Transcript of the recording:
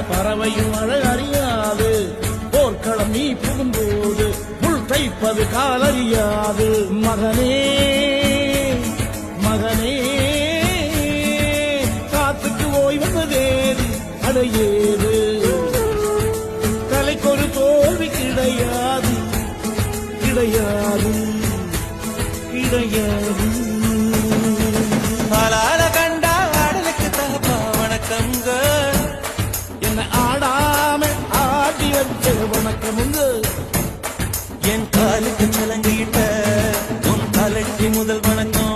பறவையும் அழகறியாது போர்க்களம் நீ புகும்போது புல் தைப்பது காலறியாது மகனே மகனே காத்துக்கு ஓய்வதேது அடையேது தலைக்கொரு தோல்வி கிடையாது கிடையாது கிடையாது ஆளால கண்டா ஆடலுக்கு தகப்பா வணக்கம்ங்க என்ன ஆடாம ஆடி வச்ச வணக்கமுங்க என் காலுக்கு சலங்கிட்ட உன் காலட்டி முதல் வணக்கம்